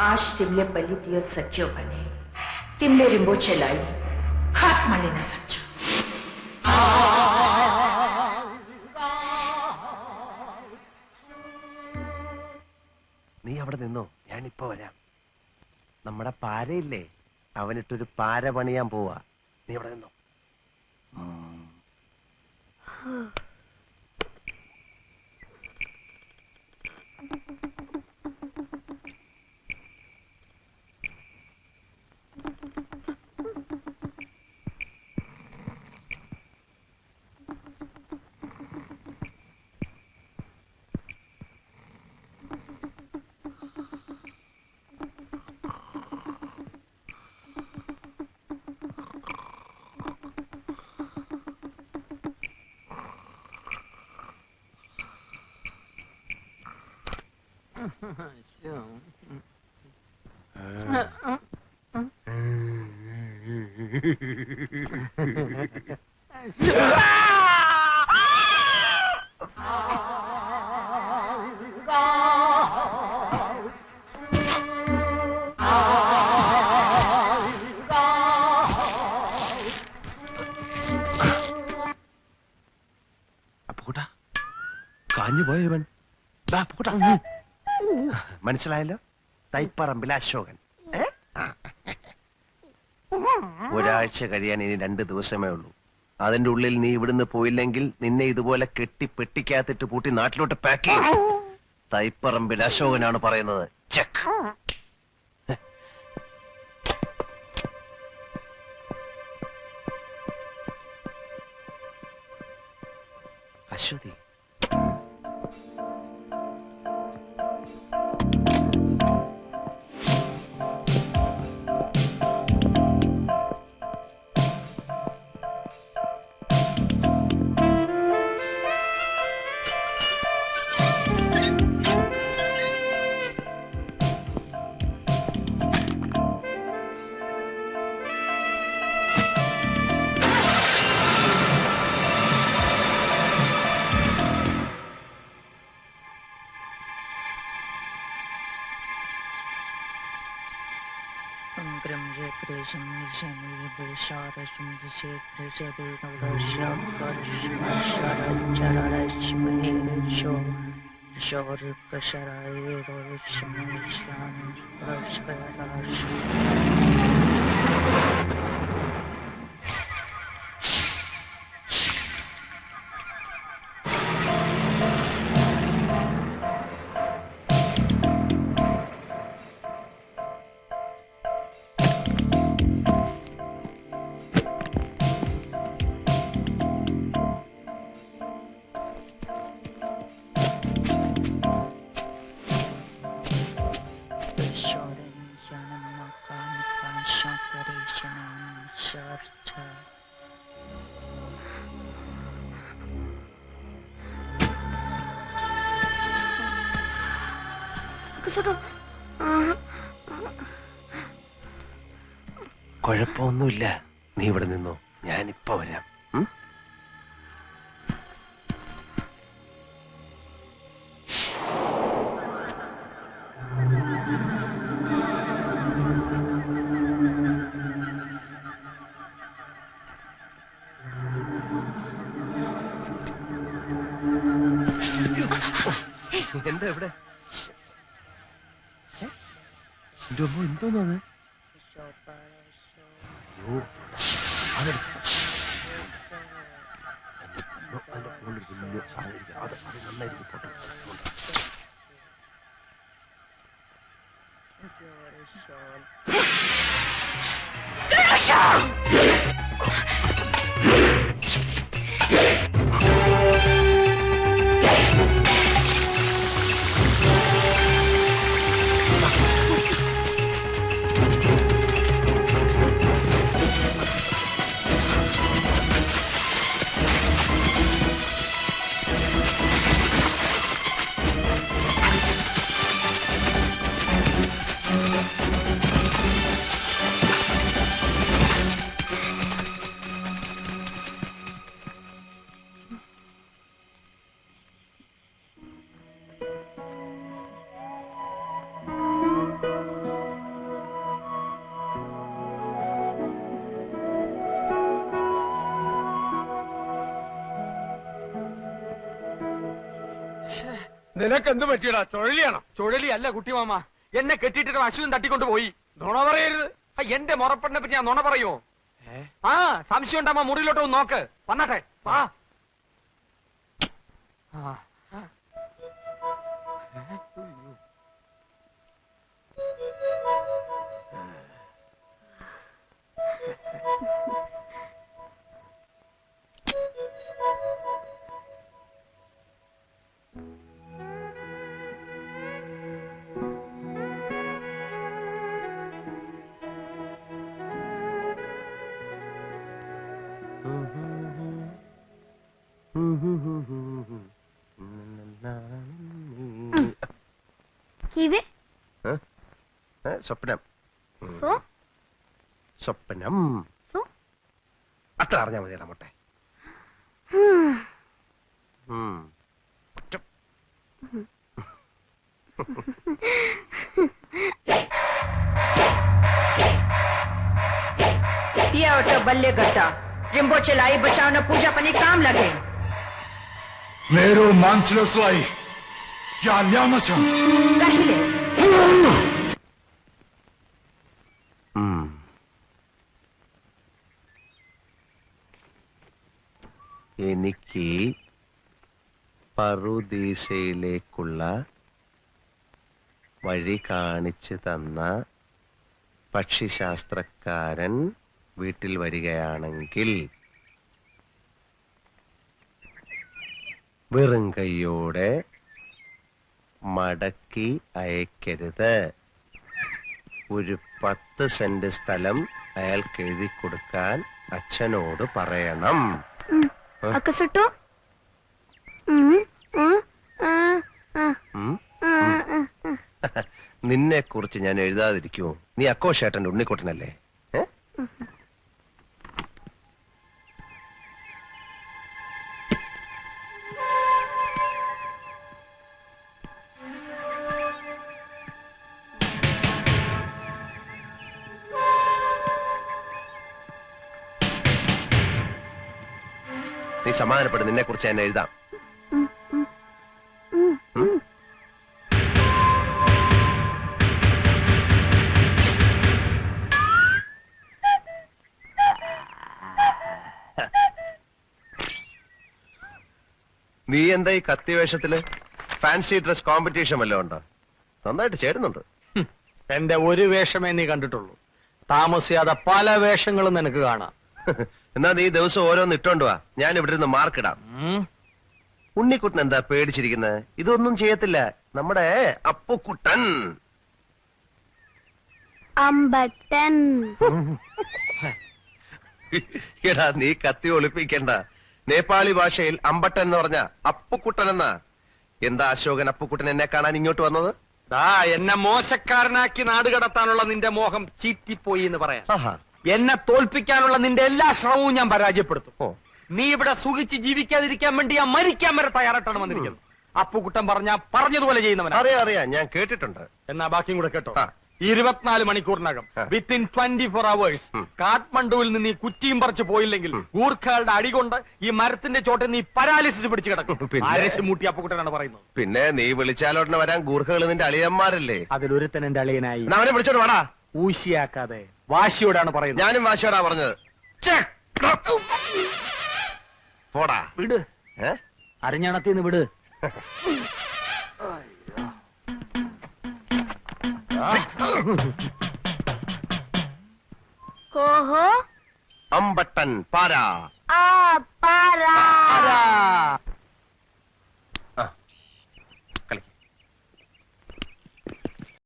आज तिमले बलि दियो सक्यो भने तिमले रिम्बोछेलाई हातमा लिन सक्छौ। നീ അവിടെ നിന്നോ, ഞാനിപ്പോ വരാം. നമ്മുടെ പാരയില്ലേ, അവനിട്ടൊരു പാര പണിയാൻ പോവാ. നീ അവിടെ നിന്നോ. മനസ്സിലായല്ലോ, തൈപ്പറമ്പിലെ അശോകൻ. ഒരാഴ്ച കഴിയാൻ ഇനി 2 ദിവസമേ ഉള്ളൂ. അതിന്റെ ഉള്ളിൽ നീ ഇവിടുന്ന് പോയില്ലെങ്കിൽ നിന്നെ ഇതുപോലെ കെട്ടി പെട്ടിക്കകത്തിട്ട് പൂട്ടി നാട്ടിലോട്ട് പാക്ക് ചെയ്യും. തൈപ്പറമ്പിൽ അശോകനാണ് പറയുന്നത്. ചെക്ക്. അശ്വതി, കുഴപ്പമൊന്നുമില്ല. നീ ഇവിടെ നിന്നോ, ഞാനിപ്പോ വരാം. എന്താ ഇവിടെ? എന്തോന്നത്? നിനക്ക് എന്ത് പറ്റിയടാ? ചുഴലിയാണോ? ചുഴലിയല്ല കുട്ടിമാമ, എന്നെ കെട്ടിയിട്ടിട്ട് അശ്വൻ തട്ടിക്കൊണ്ട് പോയി. നുണ പറയരുത്. എന്റെ മുറപ്പെണ്ണെ പറ്റി ഞാൻ നുണ പറയുമോ? ആ സംശയം ഉണ്ടാകുമ്പോ മുറിയിലോട്ട് ഒന്ന് നോക്ക്. വന്നാട്ടെ വാ. കിവി സ്വപ്നം. സോ സ്വപ്നം സോ അത്ര അറിഞ്ഞാ മതിയടാ മോട്ടെ. दिया ऑटो बल्ले गट्टा रिम्बोचे लाई बचाव न पूजा पनी काम लगे. मेरो मान्छेलाई क्या ल्याउन छ? कहिले എനിക്ക് പറുദീസയിലേക്കുള്ള വഴി കാണിച്ചു തന്ന പക്ഷിശാസ്ത്രക്കാരൻ വീട്ടിൽ വരികയാണെങ്കിൽ വെറും കൈയോടെ മടക്കി അയക്കരുത്. ഒരു 10 സെന്റ് സ്ഥലം അയാൾക്ക് എഴുതി കൊടുക്കാൻ അച്ഛനോട് പറയണം. അക്കസട്ടോ നിന്നെ കുറിച്ച് ഞാൻ എഴുതാതിരിക്കുമോ? നീ അക്കോശേട്ടന്റെ ഉണ്ണിക്കുട്ടനല്ലേ? നീ സമാധാനപ്പെടും, നിന്നെ കുറിച്ച് ഞാൻ എഴുതാം. നീ എന്താ ഈ കത്തി വേഷത്തില്? ഫാൻസി ഡ്രസ് കോമ്പറ്റീഷൻ വല്ലതും ഉണ്ടോ? നന്നായിട്ട് ചേരുന്നുണ്ട്. എന്റെ ഒരു വേഷമേ നീ കണ്ടിട്ടുള്ളൂ. താമസിയാതെ പല വേഷങ്ങളും നിനക്ക് കാണാം. എന്നാ നീ ദിവസം ഓരോന്ന് ഇട്ടോണ്ട് വാ, ഞാൻ ഇവിടെ നിന്ന് മാർക്കിടാം. ഉണ്ണിക്കുട്ടൻ എന്താ പേടിച്ചിരിക്കുന്നത്? ഇതൊന്നും ചെയ്യത്തില്ല, നമ്മുടെ അപ്പുക്കുട്ടൻ. അമ്പട്ടൻ. എടാ നീ കത്തി ഒളിപ്പിക്കണ്ട. നേപ്പാളി ഭാഷയിൽ അമ്പട്ടൻ എന്ന് പറഞ്ഞ അപ്പുക്കുട്ടൻ എന്നാ. എന്താ അശോകൻ അപ്പുക്കുട്ടൻ എന്നെ കാണാൻ ഇങ്ങോട്ട് വന്നത്? എന്നെ മോശക്കാരനാക്കി നാട് കടത്താനുള്ള നിന്റെ മോഹം ചീറ്റിപ്പോയി എന്ന് പറയാം. ആഹാ. എന്നെ തോൽപ്പിക്കാനുള്ള നിന്റെ എല്ലാ ശ്രമവും ഞാൻ പരാജയപ്പെടുത്തും. ഓ. നീ ഇവിടെ സുഖിച്ച് ജീവിക്കാതിരിക്കാൻ വേണ്ടി ഞാൻ മരിക്കാൻ വരെ തയ്യാറായിട്ടാണ് വന്നിരിക്കുന്നത്. അപ്പുകുട്ടൻ പറഞ്ഞതുപോലെ ചെയ്യുന്നവനാ. അറിയാം, ഞാൻ കേട്ടിട്ടുണ്ട്. എന്നാ ബാക്കിയും കൂടെ കേട്ടോ. ആ. 24 മണിക്കൂറിനകം വിത്തിൻ 24 hours കാഠ്മണ്ഡുവിൽ നിന്ന് ഈ കുറ്റിയും പറിച്ചു പോയില്ലെങ്കിൽ ഗൂർഖകളുടെ അടികൊണ്ട് ഈ മരത്തിന്റെ ചോട്ടിൽ നീ പരാലിസിസ് പിടിച്ചു കിടക്കും. ആരേശ് മൂട്ടി അപ്പുകുട്ടനാണ് പറയുന്നത്. പിന്നെ നീ വിളിച്ചാലോടനെ വരാൻ ഗൂർഖകൾ നിന്റെ അളിയന്മാരല്ലേ? അതിലൊരുത്തൻ എന്റെ അളിയനായി. അവനെ വിളിച്ചോട്ട് വേടാ. ഊശിയാക്കാതെ വാശിയോടാണ് പറയുന്നത്. ഞാനും വാശിയോടാ പറഞ്ഞത്. പോടാ വിട്. അരഞ്ഞണത്തിന്ന് വിട്. കോഹോ അമ്പട്ടൻ പാരാ. ആ പാരാ.